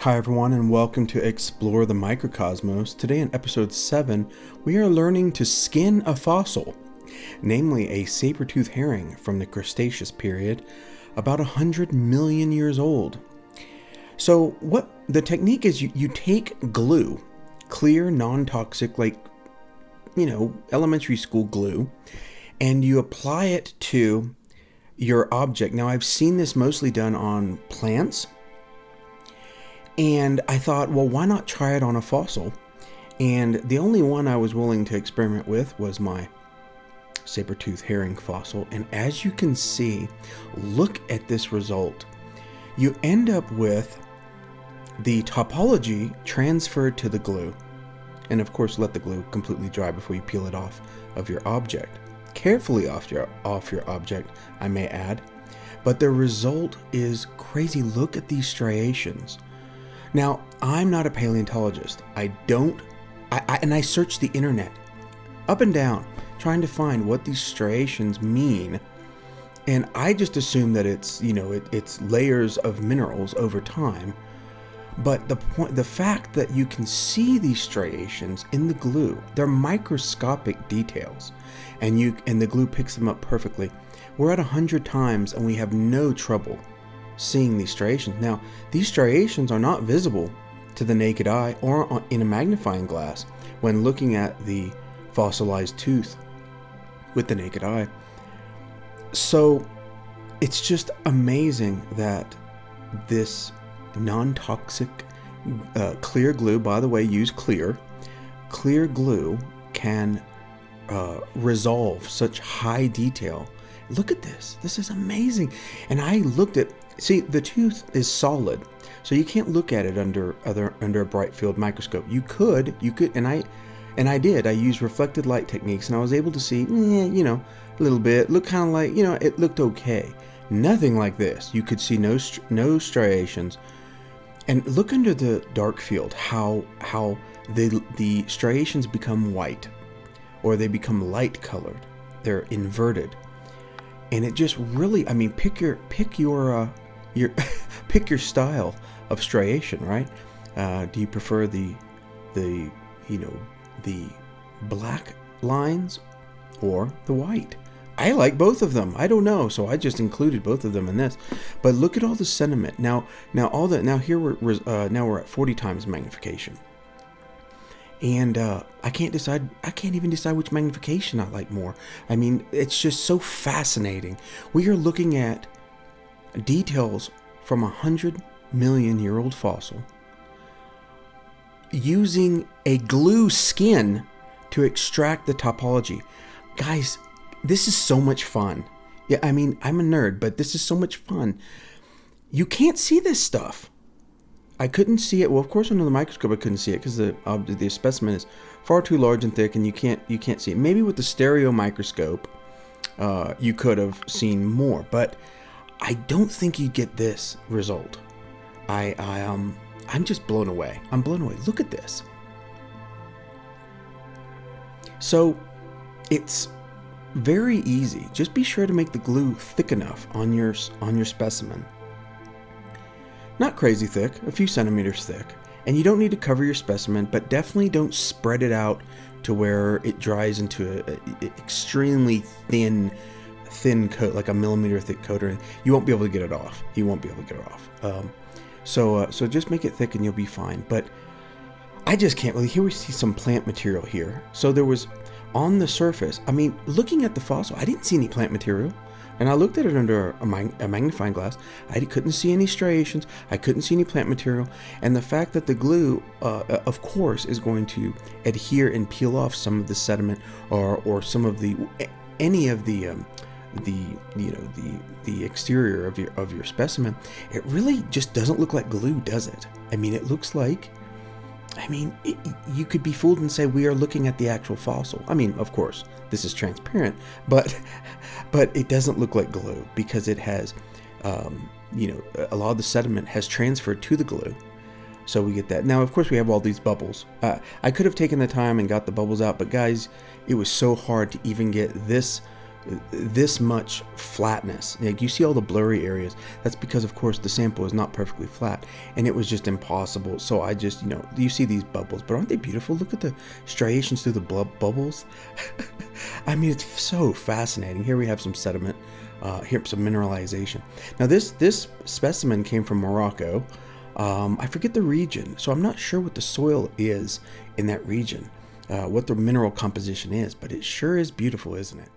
Hi everyone and welcome to Explore the Microcosmos. Today in episode 7, we are learning to skin a fossil, namely a saber-toothed herring from the Cretaceous period, about 100 million years old. So what the technique is, you take glue, clear, non-toxic, elementary school glue, and you apply it to your object. Now I've seen this mostly done on plants, and I thought, well, why not try it on a fossil? And the only one I was willing to experiment with was my saber-toothed herring fossil. And as you can see, look at this result. You end up with the topology transferred to the glue. And of course, let the glue completely dry before you peel it off of your object. Carefully off your object, I may add. But the result is crazy. Look at these striations. Now, I'm not a paleontologist. I searched the internet up and down trying to find what these striations mean. And I just assume that it's layers of minerals over time. But the fact that you can see these striations in the glue, they're microscopic details, and the glue picks them up perfectly. We're at 100 times and we have no trouble seeing these striations. Now, these striations are not visible to the naked eye or in a magnifying glass when looking at the fossilized tooth with the naked eye. So it's just amazing that this non-toxic clear glue, by the way, use clear glue can resolve such high detail. Look at this. This is amazing. And I looked at, see, the tooth is solid, so you can't look at it under a bright field microscope. You could, and I did. I used reflected light techniques, and I was able to see, a little bit. Look kind of like, it looked okay. Nothing like this. You could see no striations. And look under the dark field, how the striations become white, or they become light colored. They're inverted. And it just really, pick your pick your style of striation, right? Do you prefer the black lines or the white? I like both of them. I don't know, so I just included both of them in this. But look at all the sentiment. Now here we're at 40 times magnification. And I can't even decide which magnification I like more. It's just so fascinating. We are looking at details from 100 million year old fossil using a glue skin to extract the topology. Guys, this is so much fun. Yeah, I'm a nerd, but this is so much fun. You can't see this stuff. I couldn't see it. Well, of course, under the microscope, I couldn't see it because the specimen is far too large and thick, and you can't see it. Maybe with the stereo microscope, you could have seen more, but I don't think you'd get this result. I'm just blown away. I'm blown away. Look at this. So, it's very easy. Just be sure to make the glue thick enough on your specimen. Not crazy thick, a few centimeters thick. And you don't need to cover your specimen, but definitely don't spread it out to where it dries into an extremely thin coat, like a millimeter thick coat. Or you won't be able to get it off. So just make it thick and you'll be fine. But I just can't really. Here we see some plant material here. So there was on the surface. Looking at the fossil, I didn't see any plant material. And I looked at it under a magnifying glass. I couldn't see any striations. I couldn't see any plant material. And the fact that the glue, of course, is going to adhere and peel off some of the sediment or some of the exterior of your specimen. It really just doesn't look like glue, does it? It looks like. You could be fooled and say we are looking at the actual fossil. Of course, this is transparent, but it doesn't look like glue because it has, a lot of the sediment has transferred to the glue. So we get that. Now, of course, we have all these bubbles. I could have taken the time and got the bubbles out, but guys, it was so hard to even get this this much flatness. Like, you see all the blurry areas. That's because, of course, the sample is not perfectly flat, and it was just impossible. So I just, you see these bubbles, but aren't they beautiful? Look at the striations through the bubbles. I mean, it's so fascinating. Here we have some sediment, here some mineralization. Now this specimen came from Morocco. I forget the region, so I'm not sure what the soil is in that region, what the mineral composition is, but it sure is beautiful, isn't it?